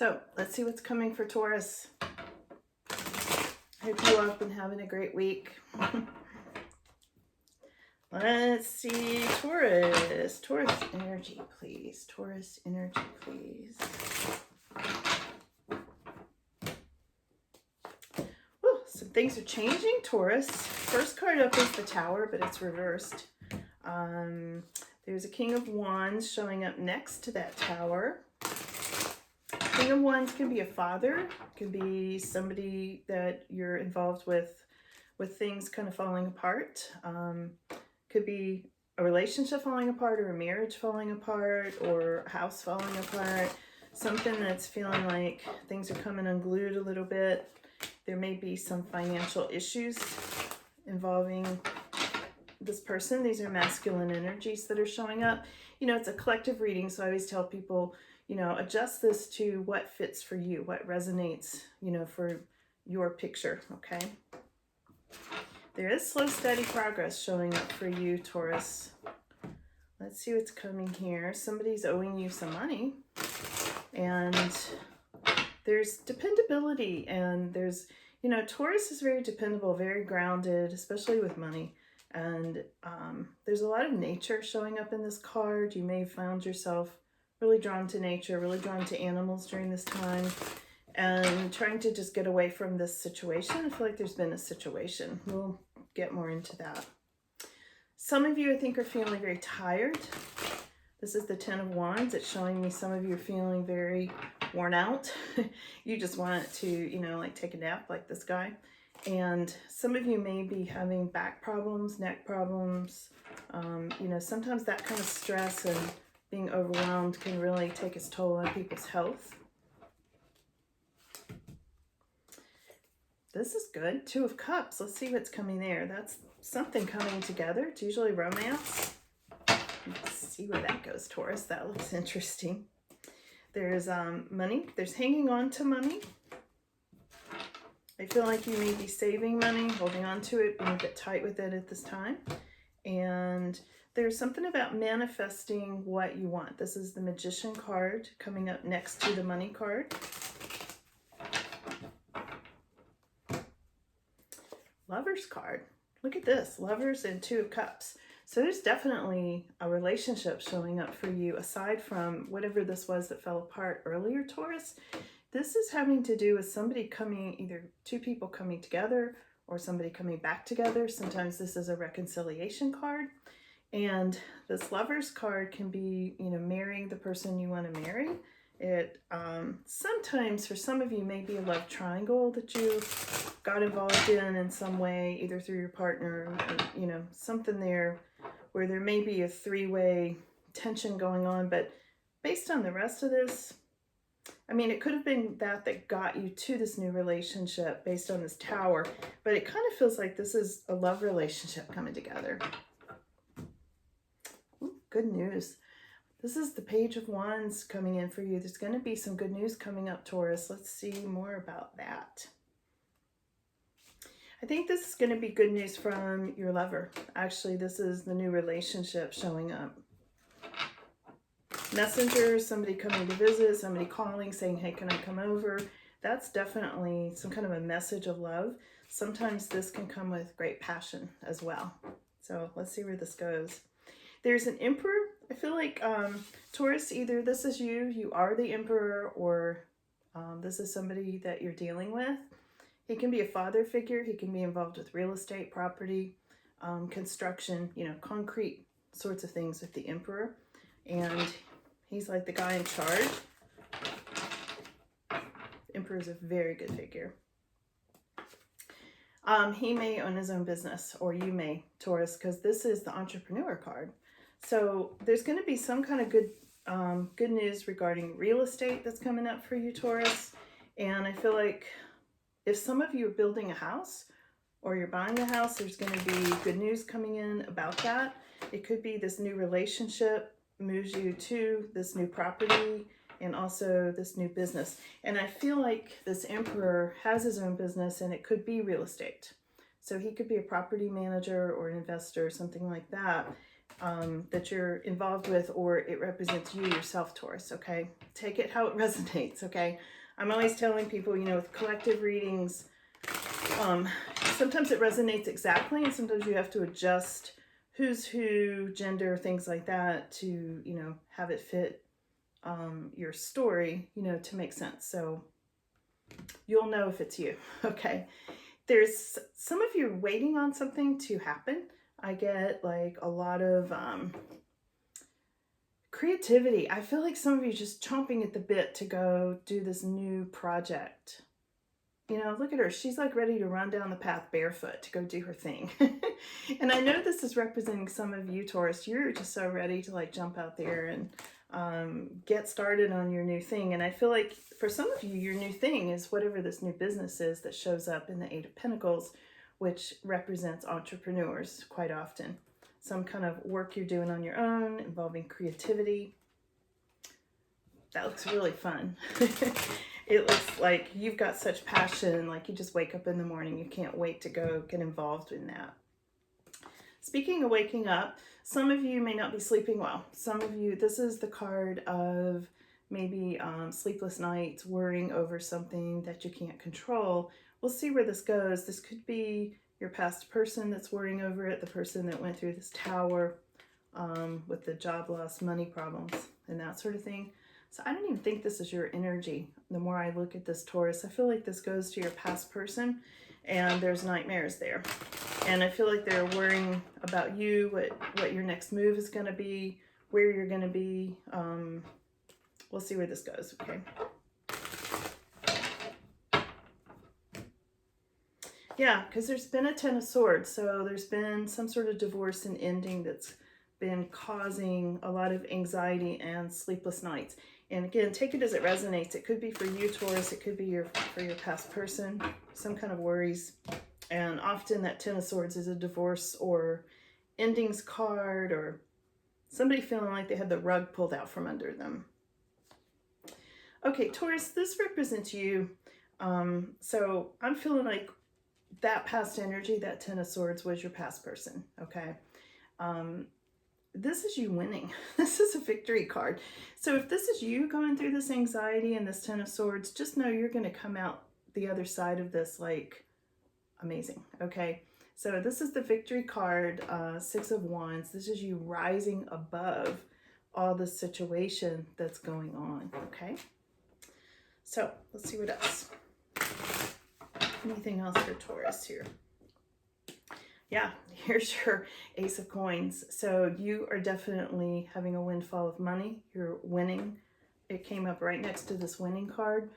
So let's see what's coming for Taurus. Hope you all have been having a great week. Let's see, Taurus. Taurus energy, please. Taurus energy, please. Woo, some things are changing, Taurus. First card up is the Tower, but it's reversed. There's a King of Wands showing up next to that Tower. King of Wands can be a father, can be somebody that you're involved with things kind of falling apart. Could be a relationship falling apart, or a marriage falling apart, or a house falling apart. Something that's feeling like things are coming unglued a little bit. There may be some financial issues involving this person. These are masculine energies that are showing up. You know, it's a collective reading, so I always tell people, you know, adjust this to what fits for you, what resonates, you know, for your picture, okay? There is slow, steady progress showing up for you, Taurus. Let's see what's coming here. Somebody's owing you some money, and there's dependability, and there's, you know, Taurus is very dependable, very grounded, especially with money. And there's a lot of nature showing up in this card. You may have found yourself really drawn to nature, really drawn to animals during this time, and trying to just get away from this situation. I feel like there's been a situation. We'll get more into that. Some of you, I think, are feeling very tired. This is the Ten of Wands. It's showing me some of you are feeling very worn out. You just want to, you know, like take a nap like this guy. And some of you may be having back problems, neck problems. You know, sometimes that kind of stress and being overwhelmed can really take its toll on people's health. This is good. Two of Cups. Let's see what's coming there. That's something coming together. It's usually romance. Let's see where that goes, Taurus. That looks interesting. There's money. There's hanging on to money. I feel like you may be saving money, holding on to it, being a bit tight with it at this time. And there's something about manifesting what you want. This is the Magician card coming up next to the Money card. Lovers card. Look at this. Lovers and Two of Cups. So there's definitely a relationship showing up for you aside from whatever this was that fell apart earlier, Taurus. This is having to do with somebody coming, either two people coming together or somebody coming back together. Sometimes this is a reconciliation card. And this Lovers card can be, you know, marrying the person you want to marry. It sometimes, for some of you, may be a love triangle that you got involved in some way, either through your partner, or, you know, something there where there may be a three-way tension going on. But based on the rest of this, I mean, it could have been that got you to this new relationship based on this Tower, but it kind of feels like this is a love relationship coming together. Ooh, good news. This is the Page of Wands coming in for you. There's going to be some good news coming up, Taurus. Let's see more about that. I think this is going to be good news from your lover. Actually, this is the new relationship showing up. Messenger, somebody coming to visit, somebody calling, saying, hey, can I come over? That's definitely some kind of a message of love. Sometimes this can come with great passion as well. So let's see where this goes. There's an Emperor. I feel like Taurus, either this is you, you are the Emperor, or this is somebody that you're dealing with. He can be a father figure. He can be involved with real estate, property, construction, you know, concrete sorts of things with the Emperor. And he's like the guy in charge. Emperor is a very good figure. He may own his own business, or you may, Taurus, because this is the Entrepreneur card. So there's going to be some kind of good news regarding real estate that's coming up for you, Taurus. And I feel like if some of you are building a house or you're buying a house, there's going to be good news coming in about that. It could be this new relationship moves you to this new property and also this new business. And I feel like this Emperor has his own business, and it could be real estate. So he could be a property manager or an investor or something like that. that you're involved with, or it represents you yourself, Taurus, okay? Take it how it resonates, okay? I'm always telling people, you know, with collective readings, sometimes it resonates exactly, and sometimes you have to adjust who's who, gender, things like that to, you know, have it fit your story, you know, to make sense. So you'll know if it's you, okay? There's some of you waiting on something to happen. I get like a lot of creativity. I feel like some of you just chomping at the bit to go do this new project. You know, look at her. She's like ready to run down the path barefoot to go do her thing. And I know this is representing some of you, Taurus. You're just so ready to like jump out there and get started on your new thing. And I feel like for some of you, your new thing is whatever this new business is that shows up in the Eight of Pentacles, which represents entrepreneurs quite often. Some kind of work you're doing on your own involving creativity. That looks really fun. It looks like you've got such passion, like you just wake up in the morning, you can't wait to go get involved in that. Speaking of waking up, some of you may not be sleeping well. Some of you, this is the card of maybe sleepless nights, worrying over something that you can't control. We'll see where this goes. This could be your past person that's worrying over it, the person that went through this tower with the job loss, money problems, and that sort of thing. So I don't even think this is your energy. The more I look at this, Taurus, I feel like this goes to your past person, and there's nightmares there. And I feel like they're worrying about you, what your next move is going to be, where you're going to be. We'll see where this goes, okay? Yeah, because there's been a Ten of Swords, so there's been some sort of divorce and ending that's been causing a lot of anxiety and sleepless nights. And again, take it as it resonates. It could be for you, Taurus. It could be for your past person, some kind of worries. And often that Ten of Swords is a divorce or endings card, or somebody feeling like they had the rug pulled out from under them. Okay, Taurus, this represents you. So I'm feeling like that past energy, that Ten of Swords, was your past person, okay? This is you winning. This is a victory card. So if this is you going through this anxiety and this Ten of Swords, just know you're going to come out the other side of this like amazing, okay? So this is the victory card, Six of Wands. This is you rising above all the situation that's going on, okay? So let's see what else. Anything else for Taurus here? Yeah, here's your Ace of Coins. So you are definitely having a windfall of money. You're winning. It came up right next to this winning card.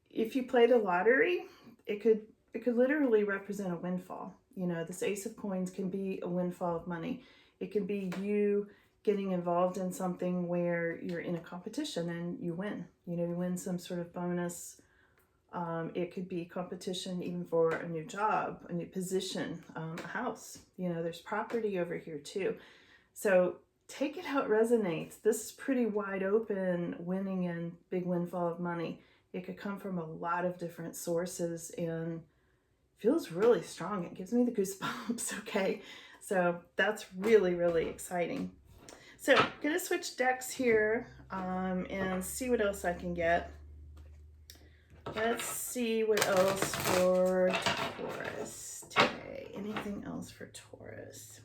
If you play the lottery, it could literally represent a windfall. You know, this Ace of Coins can be a windfall of money. It can be you getting involved in something where you're in a competition and you win. You know, you win some sort of bonus. It could be competition even for a new job, a new position, a house. You know, there's property over here too. So take it how it resonates. This is pretty wide open, winning and big windfall of money. It could come from a lot of different sources and feels really strong. It gives me the goosebumps, okay? So that's really, really exciting. So I'm going to switch decks here and see what else I can get. Let's see what else for Taurus today. Anything else for Taurus?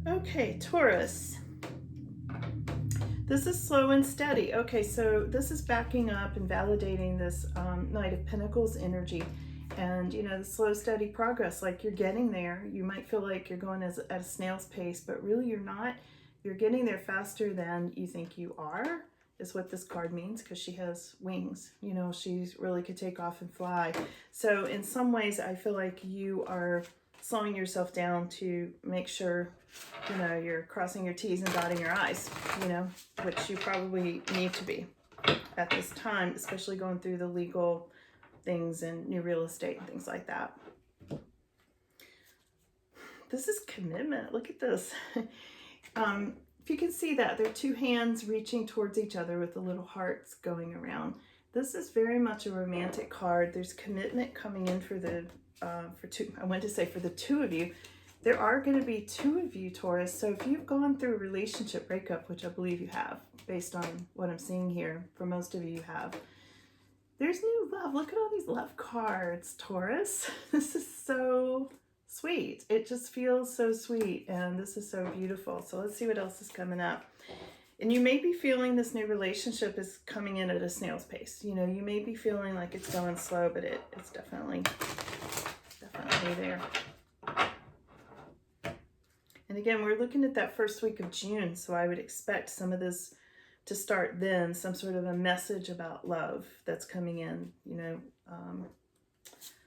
Okay, Taurus. This is slow and steady. Okay, so this is backing up and validating this Knight of Pentacles energy. And, you know, the slow, steady progress, like you're getting there. You might feel like you're going at a snail's pace, but really you're not. You're getting there faster than you think you are, is what this card means, because she has wings. You know, she really could take off and fly. So in some ways, I feel like you are slowing yourself down to make sure, you know, you're crossing your T's and dotting your I's, you know, which you probably need to be at this time, especially going through the legal things and new real estate and things like that. This is commitment. Look at this. If you can see that, there are two hands reaching towards each other with the little hearts going around. This is very much a romantic card. There's commitment coming in for the I went to say for the two of you. There are going to be two of you, Taurus. So if you've gone through a relationship breakup, which I believe you have, based on what I'm seeing here, for most of you have, there's new love. Look at all these love cards, Taurus. This is so sweet. It just feels so sweet, and this is so beautiful. So let's see what else is coming up. And you may be feeling this new relationship is coming in at a snail's pace. You know, you may be feeling like it's going slow, but it's definitely there. And again, we're looking at that first week of June, so I would expect some of this to start then, some sort of a message about love that's coming in, you know.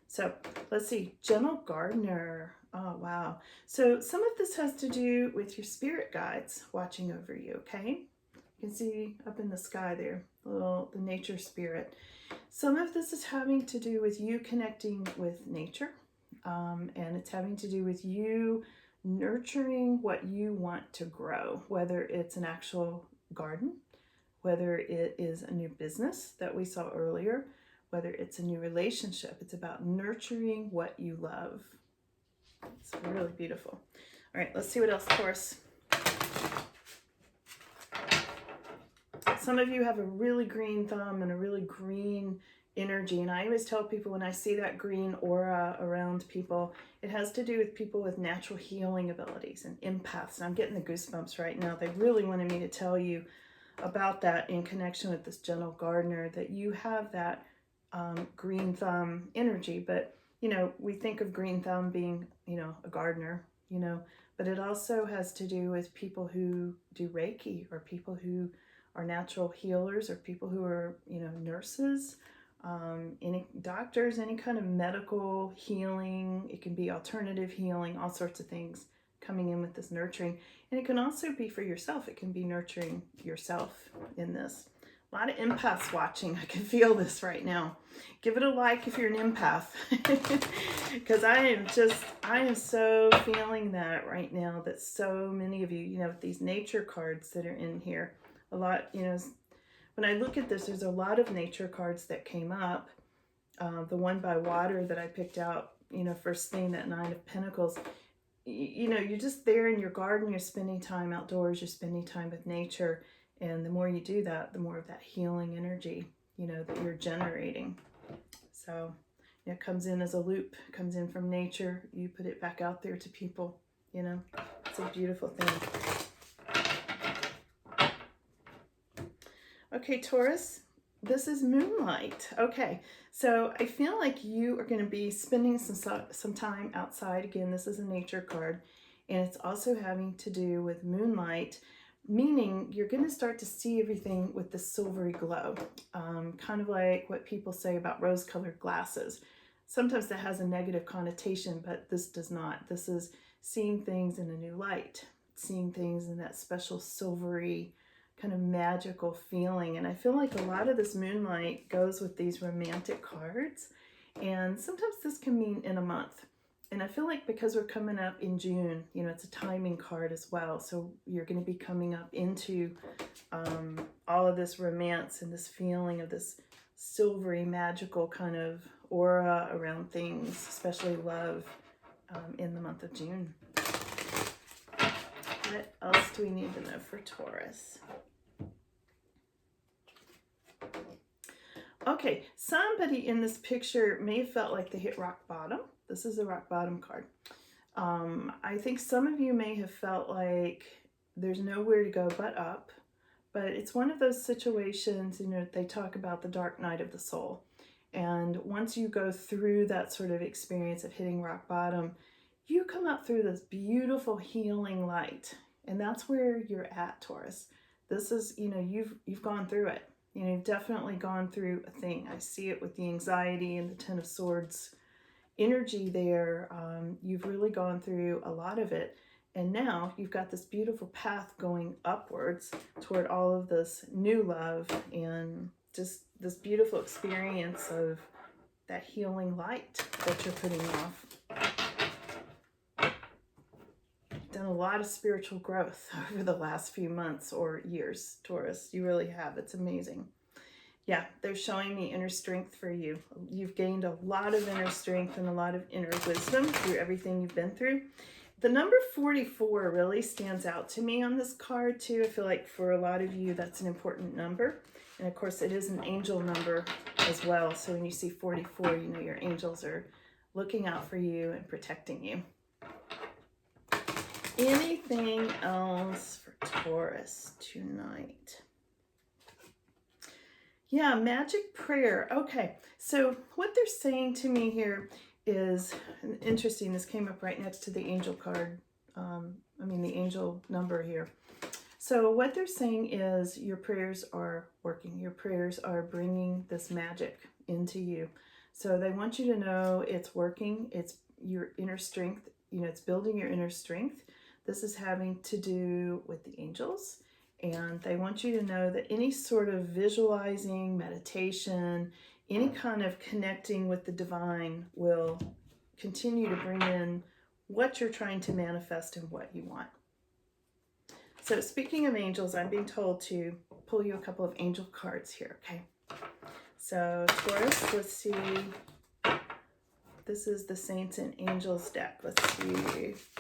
So let's see, Gentle Gardener. Oh, wow. So some of this has to do with your spirit guides watching over you, okay? You can see up in the sky there, the nature spirit. Some of this is having to do with you connecting with nature, and it's having to do with you nurturing what you want to grow, whether it's an actual garden, whether it is a new business that we saw earlier, whether it's a new relationship. It's about nurturing what you love. It's really beautiful. All right, let's see what else, Taurus. Some of you have a really green thumb and a really green energy, and I always tell people when I see that green aura around people, it has to do with people with natural healing abilities and empaths. And I'm getting the goosebumps right now. They really wanted me to tell you about that in connection with this Gentle Gardener, that you have that green thumb energy. But you know, we think of green thumb being, you know, a gardener, you know, but it also has to do with people who do Reiki, or people who are natural healers, or people who are, you know, nurses, any doctors, any kind of medical healing. It can be alternative healing, all sorts of things coming in with this nurturing. And it can also be for yourself. It can be nurturing yourself in this. A lot of empaths watching. I can feel this right now. Give it a like if you're an empath. Because I am so feeling that right now, that so many of you, you know, with these nature cards that are in here, a lot, you know, when I look at this, there's a lot of nature cards that came up. The one by water that I picked out, you know, first thing, that Nine of Pentacles, you know, you're just there in your garden, you're spending time outdoors, you're spending time with nature. And the more you do that, the more of that healing energy, you know, that you're generating. So you know, it comes in as a loop, comes in from nature. You put it back out there to people, you know. It's a beautiful thing. Okay, Taurus, this is Moonlight. Okay, so I feel like you are going to be spending some time outside. Again, this is a nature card, and it's also having to do with moonlight, meaning you're going to start to see everything with this silvery glow, kind of like what people say about rose-colored glasses. Sometimes that has a negative connotation, but this does not. This is seeing things in a new light, seeing things in that special silvery kind of magical feeling. And I feel like a lot of this moonlight goes with these romantic cards, and sometimes this can mean in a month. And I feel like because we're coming up in June, you know, it's a timing card as well. So you're going to be coming up into all of this romance and this feeling of this silvery, magical kind of aura around things, especially love, in the month of June. What else do we need to know for Taurus? Okay, somebody in this picture may have felt like they hit rock bottom. This is a rock bottom card. I think some of you may have felt like there's nowhere to go but up, but it's one of those situations, you know, they talk about the dark night of the soul. And once you go through that sort of experience of hitting rock bottom, you come up through this beautiful healing light. And that's where you're at, Taurus. This is, you know, you've gone through it. You know, you've definitely gone through a thing. I see it with the anxiety and the Ten of Swords energy there. You've really gone through a lot of it. And now you've got this beautiful path going upwards toward all of this new love and just this beautiful experience of that healing light that you're putting off. You've done a lot of spiritual growth over the last few months or years, Taurus. You really have. It's amazing. Yeah, they're showing me inner strength for you. You've gained a lot of inner strength and a lot of inner wisdom through everything you've been through. The number 44 really stands out to me on this card too. I feel like for a lot of you, that's an important number. And of course, it is an angel number as well. So when you see 44, you know your angels are looking out for you and protecting you. Anything else for Taurus tonight? Yeah, magic prayer. Okay, so what they're saying to me here is interesting. This came up right next to the angel card. The angel number here. So what they're saying is your prayers are working. Your prayers are bringing this magic into you. So they want you to know it's working. It's your inner strength. You know, it's building your inner strength. This is having to do with the angels. And they want you to know that any sort of visualizing, meditation, any kind of connecting with the divine will continue to bring in what you're trying to manifest and what you want. So speaking of angels, I'm being told to pull you a couple of angel cards here, okay? So Taurus, let's see. This is the Saints and Angels deck. Let's see if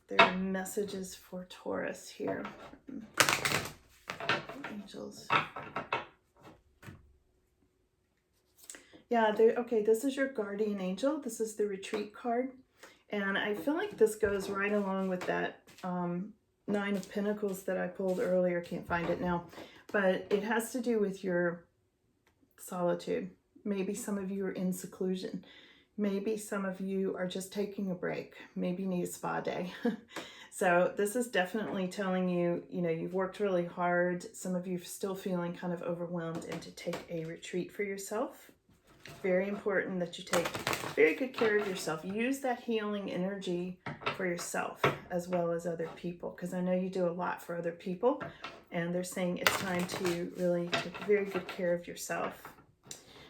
there are messages for Taurus here. Angels. Yeah, okay, this is your guardian angel. This is the retreat card. And I feel like this goes right along with that Nine of Pentacles that I pulled earlier. Can't find it now. But it has to do with your solitude. Maybe some of you are in seclusion. Maybe some of you are just taking a break. Maybe you need a spa day. So this is definitely telling you, you know, you've worked really hard. Some of you are still feeling kind of overwhelmed, and to take a retreat for yourself. Very important that you take very good care of yourself. Use that healing energy for yourself as well as other people, because I know you do a lot for other people, and they're saying it's time to really take very good care of yourself.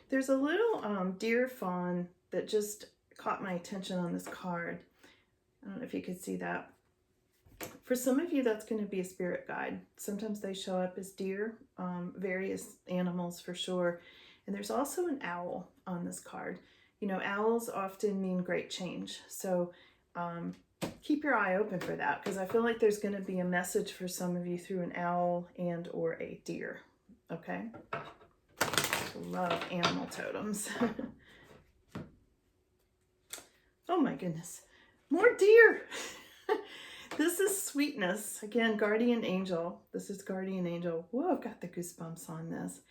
There's a little deer fawn that just caught my attention on this card. I don't know if you could see that. For some of you, that's going to be a spirit guide. Sometimes they show up as deer, various animals for sure. And there's also an owl on this card. You know, owls often mean great change. So keep your eye open for that, because I feel like there's going to be a message for some of you through an owl and or a deer. Okay? Love animal totems. Oh my goodness. More deer. This is sweetness. Again, guardian angel. This is guardian angel. Whoa, I've got the goosebumps on this.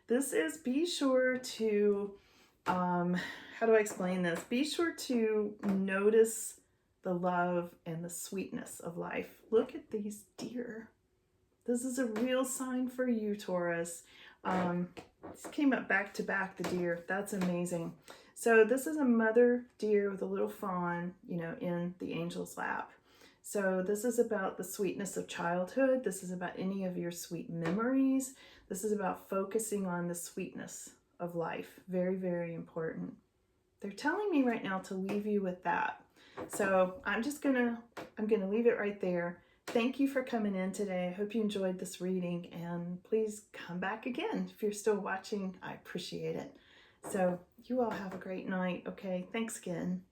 This is, be sure to, how do I explain this? Be sure to notice the love and the sweetness of life. Look at these deer. This is a real sign for you, Taurus. This came up back to back, the deer. That's amazing. So this is a mother deer with a little fawn, you know, in the angel's lap. So this is about the sweetness of childhood. This is about any of your sweet memories. This is about focusing on the sweetness of life. Very, very important. They're telling me right now to leave you with that. So I'm gonna leave it right there. Thank you for coming in today. I hope you enjoyed this reading, and please come back again. If you're still watching, I appreciate it. So you all have a great night. Okay, thanks again.